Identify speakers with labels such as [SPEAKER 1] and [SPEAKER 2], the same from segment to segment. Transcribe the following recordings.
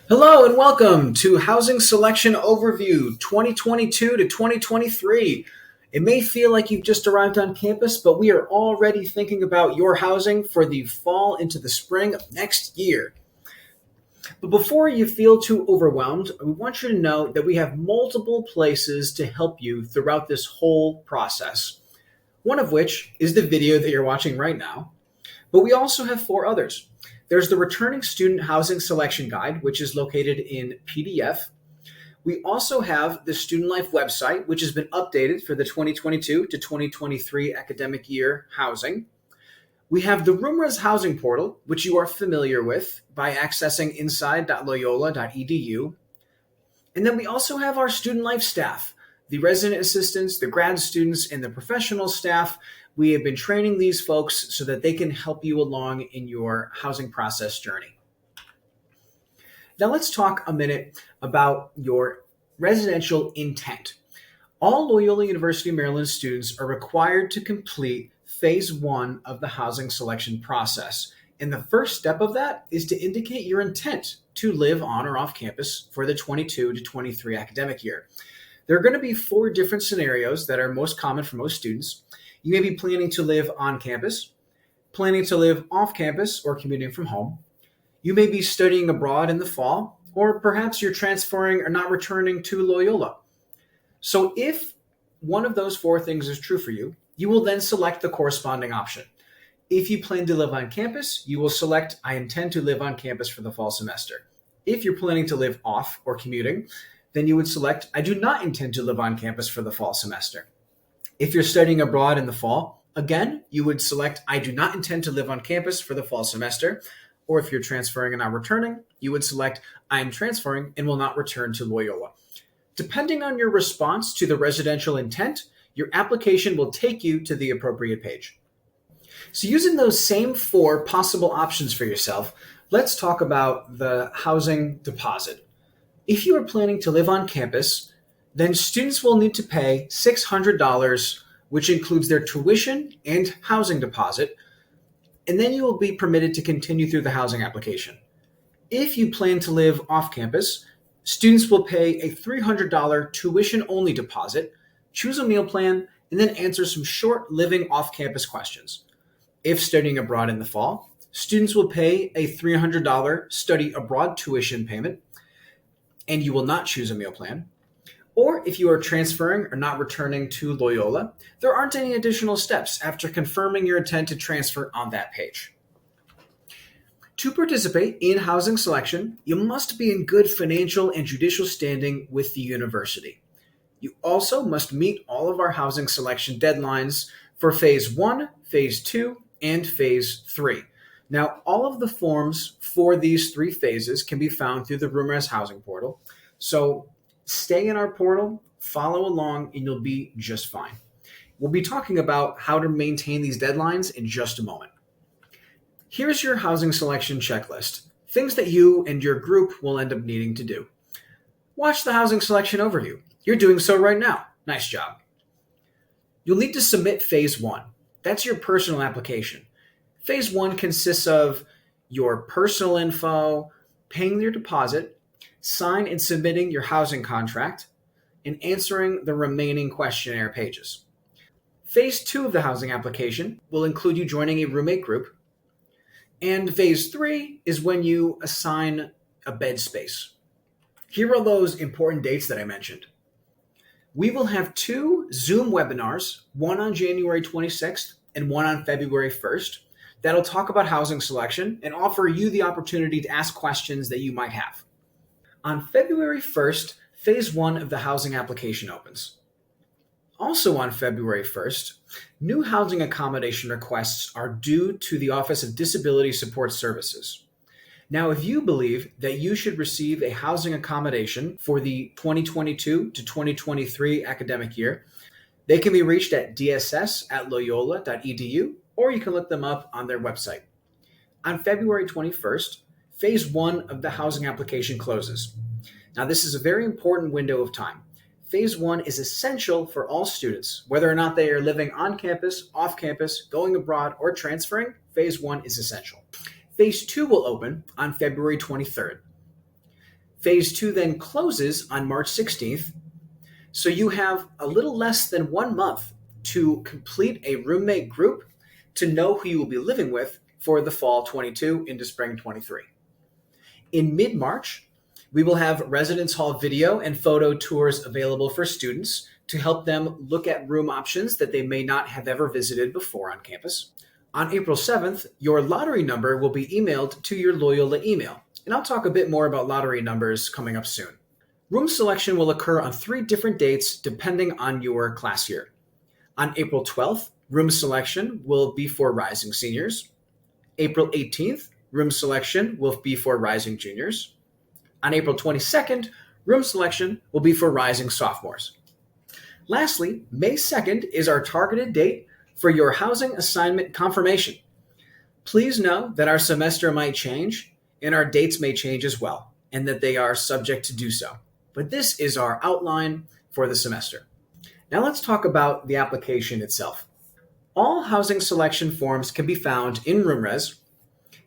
[SPEAKER 1] Hello and welcome to Housing Selection Overview 2022 to 2023. It may feel like you've just arrived on campus, but we are already thinking about your housing for the fall into the spring of next year. But before you feel too overwhelmed, we want you to know that we have multiple places to help you throughout this whole process. One of which is the video that you're watching right now, but we also have four others. There's the Returning Student Housing Selection Guide, which is located in PDF. We also have the Student Life website, which has been updated for the 2022 to 2023 academic year housing. We have the Rumors Housing Portal, which you are familiar with by accessing inside.loyola.edu. And then we also have our Student Life staff, the resident assistants, the grad students, and the professional staff. We have been training these folks so that they can help you along in your housing process journey. Now let's talk a minute about your residential intent. All Loyola University Maryland students are required to complete phase one of the housing selection process. And the first step of that is to indicate your intent to live on or off campus for the 22 to 23 academic year. There are going to be four different scenarios that are most common for most students. You may be planning to live on campus, planning to live off campus, or commuting from home. You may be studying abroad in the fall, or perhaps you're transferring or not returning to Loyola. So if one of those four things is true for you, you will then select the corresponding option. If you plan to live on campus, you will select I intend to live on campus for the fall semester. If you're planning to live off or commuting, then you would select I do not intend to live on campus for the fall semester. If you're studying abroad in the fall, again, you would select I do not intend to live on campus for the fall semester. Or if you're transferring and not returning, you would select I am transferring and will not return to Loyola. Depending on your response to the residential intent, your application will take you to the appropriate page. So using those same four possible options for yourself, let's talk about the housing deposit. If you are planning to live on campus, then students will need to pay $600, which includes their tuition and housing deposit, and then you will be permitted to continue through the housing application. If you plan to live off campus, students will pay a $300 tuition-only deposit, choose a meal plan, and then answer some short living off-campus questions. If studying abroad in the fall, students will pay a $300 study abroad tuition payment, and you will not choose a meal plan. Or if you are transferring or not returning to Loyola, there aren't any additional steps after confirming your intent to transfer on that page. To participate in housing selection, you must be in good financial and judicial standing with the university. You also must meet all of our housing selection deadlines for Phase 1, Phase 2, and Phase 3. Now, all of the forms for these three phases can be found through the Rumors Housing Portal. So stay in our portal, follow along, and you'll be just fine. We'll be talking about how to maintain these deadlines in just a moment. Here's your housing selection checklist, things that you and your group will end up needing to do. Watch the housing selection overview. You're doing so right now. Nice job. You'll need to submit Phase 1. That's your personal application. Phase 1 consists of your personal info, paying your deposit, sign and submitting your housing contract, and answering the remaining questionnaire pages. Phase 2 of the housing application will include you joining a roommate group, and Phase 3 is when you assign a bed space. Here are those important dates that I mentioned. We will have two Zoom webinars, one on January 26th and one on February 1st, that'll talk about housing selection and offer you the opportunity to ask questions that you might have. On February 1st, Phase 1 of the housing application opens. Also on February 1st, new housing accommodation requests are due to the Office of Disability Support Services. Now, if you believe that you should receive a housing accommodation for the 2022 to 2023 academic year, they can be reached at dss@loyola.edu, or you can look them up on their website. On February 21st, Phase 1 of the housing application closes. Now, this is a very important window of time. Phase 1 is essential for all students, whether or not they are living on campus, off campus, going abroad, or transferring. Phase 1 is essential. Phase 2 will open on February 23rd. Phase 2 then closes on March 16th, so you have a little less than 1 month to complete a roommate group to know who you will be living with for the fall 22 into spring 23. In mid-March, we will have residence hall video and photo tours available for students to help them look at room options that they may not have ever visited before on campus. On April 7th, your lottery number will be emailed to your Loyola email, and I'll talk a bit more about lottery numbers coming up soon. Room selection will occur on 3 different dates depending on your class year. On April 12th, room selection will be for rising seniors. April 18th, room selection will be for rising juniors. On April 22nd, room selection will be for rising sophomores. Lastly, May 2nd is our targeted date for your housing assignment confirmation. Please know that our semester might change and our dates may change as well, and that they are subject to do so. But this is our outline for the semester. Now let's talk about the application itself. All housing selection forms can be found in RoomRez.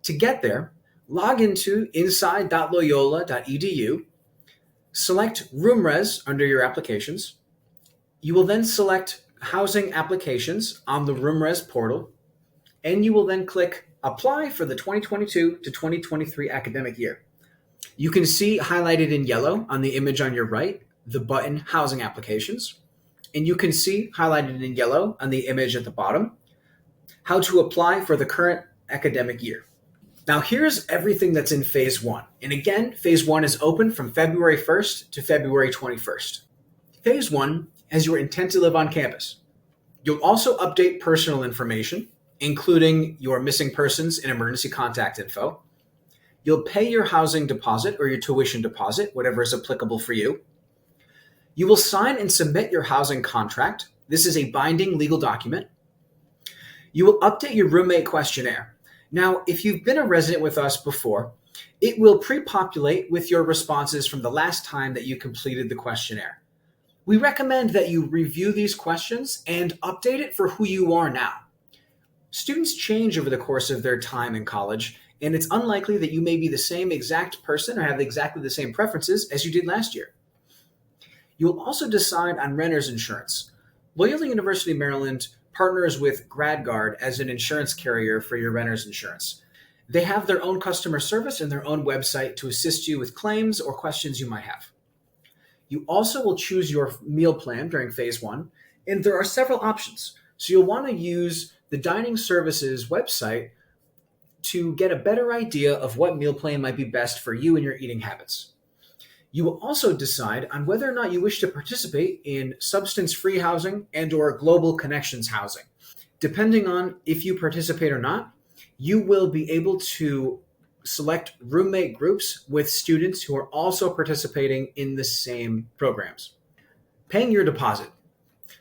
[SPEAKER 1] To get there, log into inside.loyola.edu, select RoomRez under your applications. You will then select Housing Applications on the RoomRez portal, and you will then click Apply for the 2022 to 2023 academic year. You can see highlighted in yellow on the image on your right the button Housing Applications, and you can see highlighted in yellow on the image at the bottom how to apply for the current academic year. Now here's everything that's in Phase 1. And again, Phase 1 is open from February 1st to February 21st. Phase 1 has your intent to live on campus. You'll also update personal information, including your missing persons and emergency contact info. You'll pay your housing deposit or your tuition deposit, whatever is applicable for you. You will sign and submit your housing contract. This is a binding legal document. You will update your roommate questionnaire. Now, if you've been a resident with us before, it will pre-populate with your responses from the last time that you completed the questionnaire. We recommend that you review these questions and update it for who you are now. Students change over the course of their time in college, and it's unlikely that you may be the same exact person or have exactly the same preferences as you did last year. You will also decide on renter's insurance. Loyola University Maryland partners with GradGuard as an insurance carrier for your renter's insurance. They have their own customer service and their own website to assist you with claims or questions you might have. You also will choose your meal plan during Phase 1, and there are several options. So you'll want to use the Dining Services website to get a better idea of what meal plan might be best for you and your eating habits. You will also decide on whether or not you wish to participate in substance-free housing and or global connections housing. Depending on if you participate or not, you will be able to select roommate groups with students who are also participating in the same programs. Paying your deposit.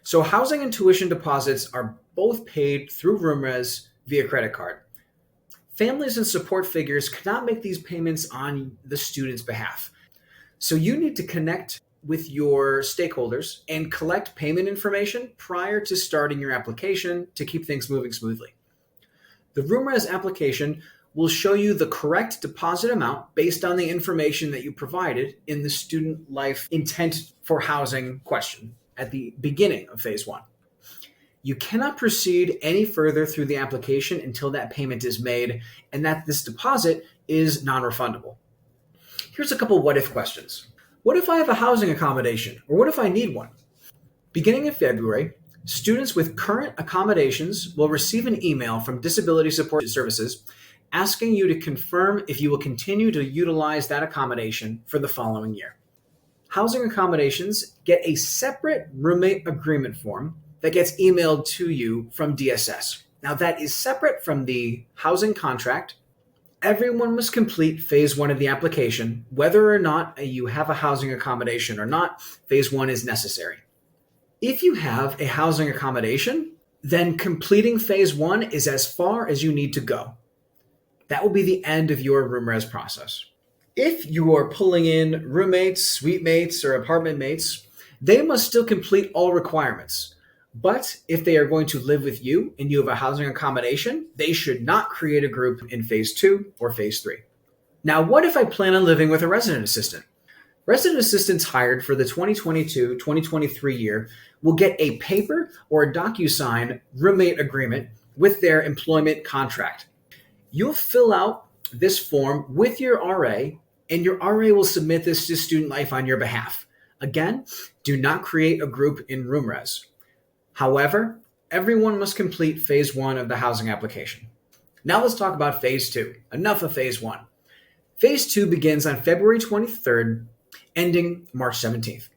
[SPEAKER 1] So housing and tuition deposits are both paid through RoomRez via credit card. Families and support figures cannot make these payments on the student's behalf. So you need to connect with your stakeholders and collect payment information prior to starting your application to keep things moving smoothly. The RoomRez application will show you the correct deposit amount based on the information that you provided in the student life intent for housing question at the beginning of Phase 1. You cannot proceed any further through the application until that payment is made and that this deposit is non-refundable. Here's a couple what-if questions. What if I have a housing accommodation, or what if I need one? Beginning in February, students with current accommodations will receive an email from Disability Support Services asking you to confirm if you will continue to utilize that accommodation for the following year. Housing accommodations get a separate roommate agreement form that gets emailed to you from DSS. Now that is separate from the housing contract. Everyone must complete Phase 1 of the application. Whether or not you have a housing accommodation or not, Phase 1 is necessary. If you have a housing accommodation, then completing Phase 1 is as far as you need to go. That will be the end of your RoomRez process. If you are pulling in roommates, suite mates, or apartment mates, they must still complete all requirements. But if they are going to live with you and you have a housing accommodation, they should not create a group in Phase 2 or Phase 3. Now, what if I plan on living with a resident assistant? Resident assistants hired for the 2022-2023 year will get a paper or a DocuSign roommate agreement with their employment contract. You'll fill out this form with your RA, and your RA will submit this to Student Life on your behalf. Again, do not create a group in RoomRes. However, everyone must complete phase 1 of the housing application. Now let's talk about phase 2. Enough of phase 1. Phase 2 begins on February 23rd, ending March 17th.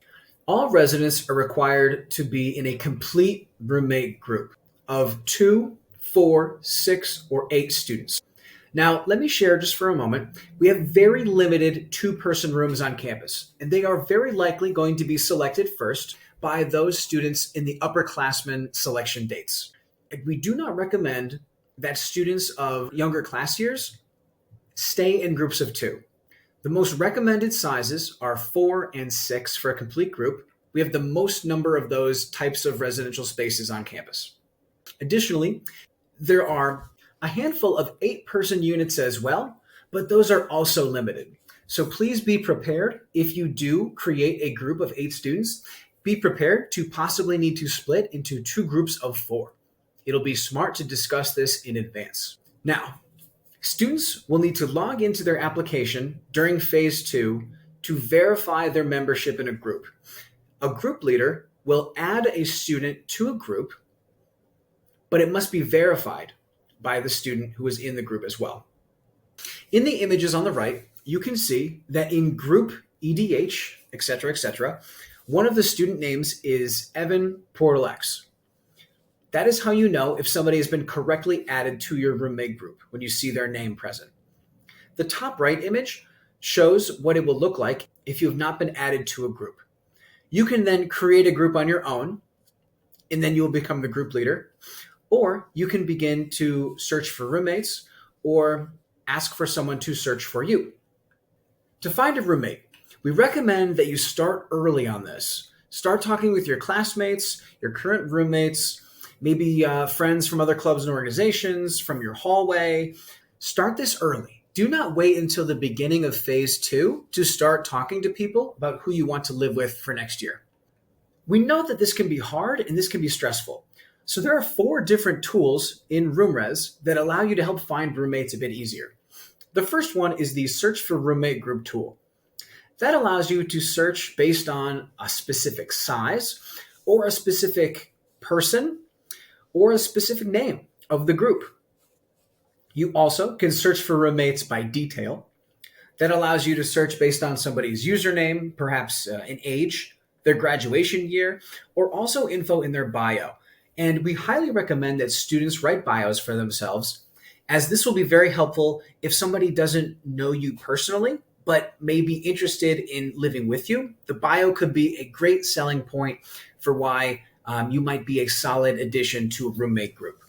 [SPEAKER 1] All residents are required to be in a complete roommate group of 2, 4, 6, or 8 students. Now, let me share just for a moment, we have very limited 2-person rooms on campus, and they are very likely going to be selected first by those students in the upperclassmen selection dates. We do not recommend that students of younger class years stay in groups of 2. The most recommended sizes are 4 and 6 for a complete group. We have the most number of those types of residential spaces on campus. Additionally, there are a handful of 8-person units as well, but those are also limited. So please be prepared if you do create a group of 8 students, be prepared to possibly need to split into 2 groups of 4. It'll be smart to discuss this in advance. Now, students will need to log into their application during phase 2 to verify their membership in a group. A group leader will add a student to a group, but it must be verified by the student who is in the group as well. In the images on the right, you can see that in group EDH, etc., one of the student names is Evan Portal X. That is how you know if somebody has been correctly added to your roommate group when you see their name present. The top right image shows what it will look like if you have not been added to a group. You can then create a group on your own, and then you will become the group leader. Or you can begin to search for roommates or ask for someone to search for you. To find a roommate, we recommend that you start early on this. Start talking with your classmates, your current roommates, maybe friends from other clubs and organizations, from your hallway. Start this early. Do not wait until the beginning of phase 2 to start talking to people about who you want to live with for next year. We know that this can be hard and this can be stressful. So there are 4 different tools in RoomRes that allow you to help find roommates a bit easier. The first one is the Search for Roommate Group tool. That allows you to search based on a specific size or a specific person or a specific name of the group. You also can search for roommates by detail. That allows you to search based on somebody's username, perhaps an age, their graduation year, or also info in their bio. And we highly recommend that students write bios for themselves, as this will be very helpful if somebody doesn't know you personally, but may be interested in living with you. The bio could be a great selling point for why you might be a solid addition to a roommate group.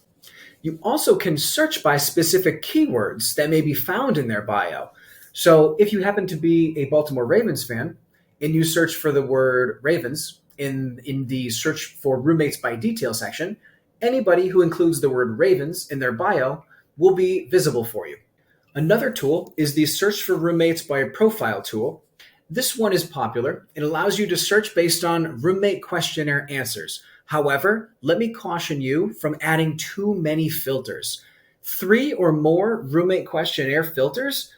[SPEAKER 1] You also can search by specific keywords that may be found in their bio. So if you happen to be a Baltimore Ravens fan and you search for the word Ravens, in the search for roommates by detail section, anybody who includes the word Ravens in their bio will be visible for you. Another tool is the Search for Roommates by Profile tool. This one is popular. It allows you to search based on roommate questionnaire answers. However, let me caution you from adding too many filters. 3 or more roommate questionnaire filters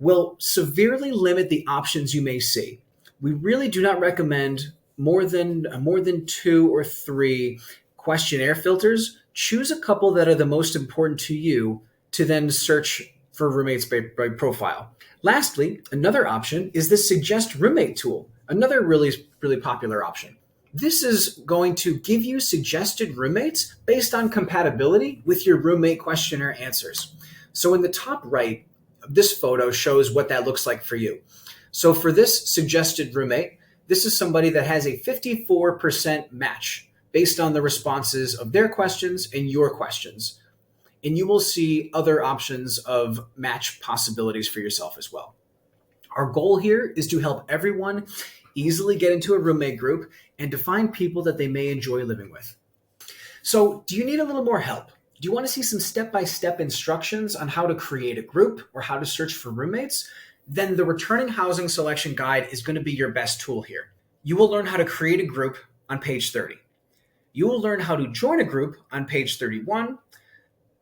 [SPEAKER 1] will severely limit the options you may see. We really do not recommend more than 2 or 3 questionnaire filters. Choose a couple that are the most important to you to then search for roommates by profile. Lastly, another option is the Suggest Roommate tool, another really popular option. This is going to give you suggested roommates based on compatibility with your roommate questionnaire answers. So in the top right, this photo shows what that looks like for you. So for this suggested roommate, this is somebody that has a 54% match based on the responses of their questions and your questions. And you will see other options of match possibilities for yourself as well. Our goal here is to help everyone easily get into a roommate group and to find people that they may enjoy living with. So, do you need a little more help? Do you want to see some step-by-step instructions on how to create a group or how to search for roommates? then the returning housing selection guide is going to be your best tool here. You will learn how to create a group on page 30. You will learn how to join a group on page 31,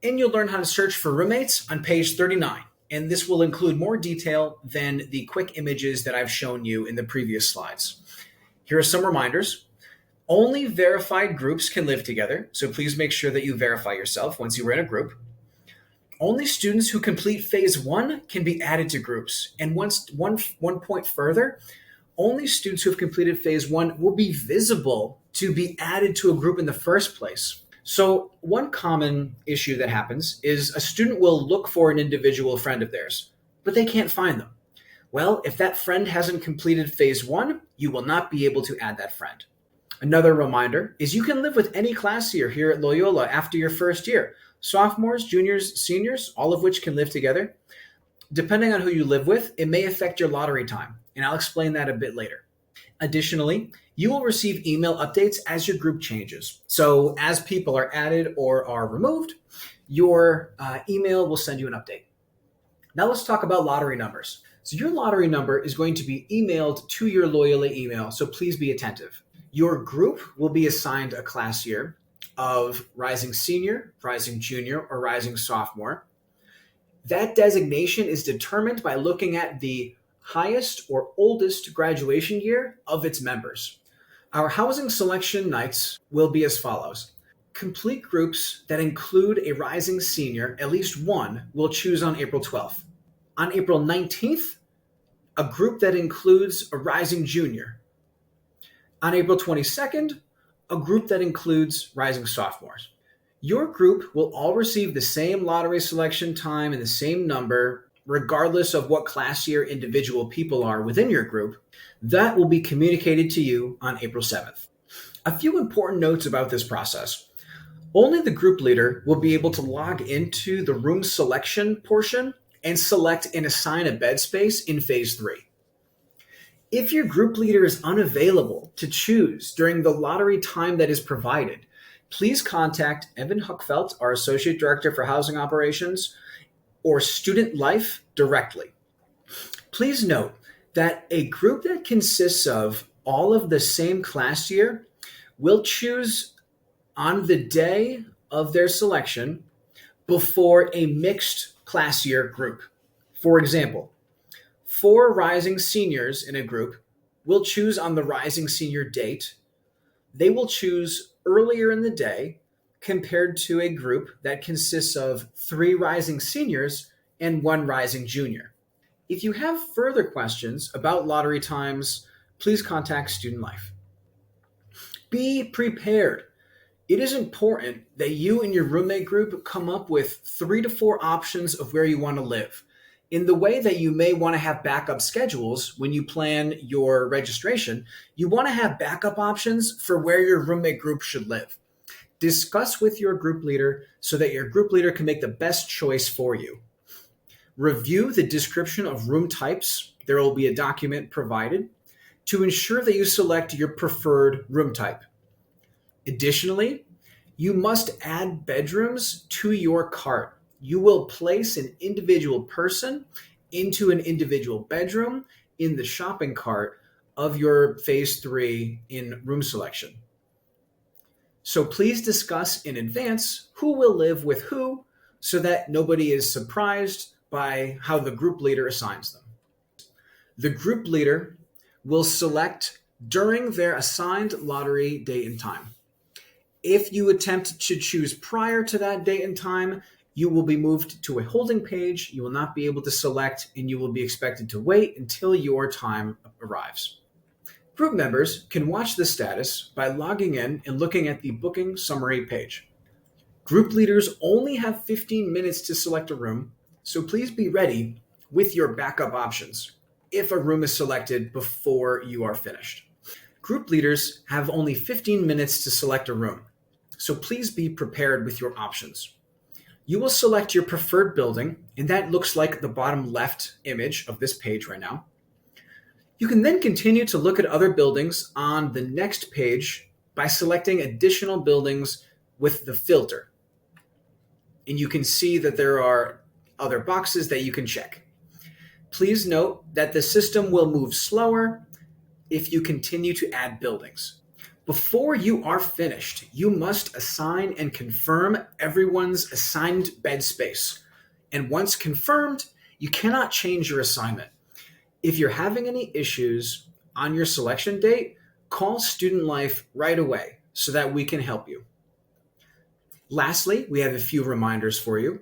[SPEAKER 1] and you'll learn how to search for roommates on page 39. And this will include more detail than the quick images that I've shown you in the previous slides. Here are some reminders. Only verified groups can live together, so please make sure that you verify yourself once you are in a group. Only students who complete phase 1 can be added to groups. And one point further, only students who have completed phase 1 will be visible to be added to a group in the first place. So one common issue that happens is a student will look for an individual friend of theirs, but they can't find them. Well, if that friend hasn't completed phase 1, you will not be able to add that friend. Another reminder is you can live with any class year here at Loyola after your first year. Sophomores, juniors, seniors, all of which can live together. Depending on who you live with, it may affect your lottery time, and I'll explain that a bit later. Additionally, you will receive email updates as your group changes. So as people are added or are removed, your email will send you an update. Now let's talk about lottery numbers. So your lottery number is going to be emailed to your Loyola email, so please be attentive. Your group will be assigned a class year of Rising Senior, Rising Junior, or Rising Sophomore. That designation is determined by looking at the highest or oldest graduation year of its members. Our housing selection nights will be as follows. Complete groups that include a Rising Senior, at least one, will choose on April 12th. On April 19th, a group that includes a Rising Junior. On April 22nd, a group that includes Rising Sophomores. Your group will all receive the same lottery selection time and the same number, regardless of what class year individual people are within your group. That will be communicated to you on April 7th. A few important notes about this process. Only the group leader will be able to log into the room selection portion and select and assign a bed space in phase 3. If your group leader is unavailable to choose during the lottery time that is provided, please contact Evan Huckfelt, our Associate Director for Housing Operations, or Student Life directly. Please note that a group that consists of all of the same class year will choose on the day of their selection before a mixed class year group. For example, 4 Rising Seniors in a group will choose on the Rising Senior date. They will choose earlier in the day compared to a group that consists of 3 Rising Seniors and 1 Rising Junior. If you have further questions about lottery times, please contact Student Life. Be prepared. It is important that you and your roommate group come up with 3 to 4 options of where you want to live. In the way that you may want to have backup schedules when you plan your registration, you want to have backup options for where your roommate group should live. Discuss with your group leader so that your group leader can make the best choice for you. Review the description of room types. There will be a document provided to ensure that you select your preferred room type. Additionally, you must add bedrooms to your cart. You will place an individual person into an individual bedroom in the shopping cart of your phase 3 in room selection. So please discuss in advance who will live with who so that nobody is surprised by how the group leader assigns them. The group leader will select during their assigned lottery date and time. If you attempt to choose prior to that date and time, you will be moved to a holding page. You will not be able to select, and you will be expected to wait until your time arrives. Group members can watch the status by logging in and looking at the booking summary page. Group leaders only have 15 minutes to select a room, so please be ready with your backup options if a room is selected before you are finished. Group leaders have only 15 minutes to select a room, so please be prepared with your options. You will select your preferred building, and that looks like the bottom left image of this page right now. You can then continue to look at other buildings on the next page by selecting additional buildings with the filter. And you can see that there are other boxes that you can check. Please note that the system will move slower if you continue to add buildings. Before you are finished, you must assign and confirm everyone's assigned bed space. And once confirmed, you cannot change your assignment. If you're having any issues on your selection date, call Student Life right away so that we can help you. Lastly, we have a few reminders for you.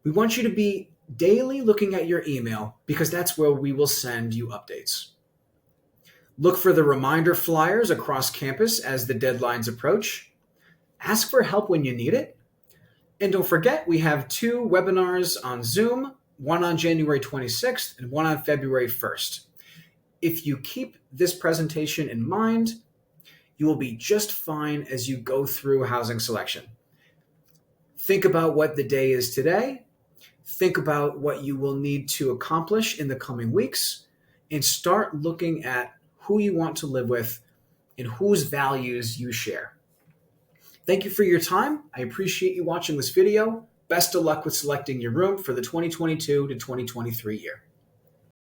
[SPEAKER 1] We want you to be daily looking at your email because that's where we will send you updates. Look for the reminder flyers across campus as the deadlines approach. Ask for help when you need it. And don't forget, we have 2 webinars on Zoom, one on January 26th and one on February 1st. If you keep this presentation in mind, you will be just fine as you go through housing selection. Think about what the day is today. Think about what you will need to accomplish in the coming weeks, and start looking at who you want to live with and whose values you share. Thank you for your time. I appreciate you watching this video. Best of luck with selecting your room for the 2022 to 2023 year.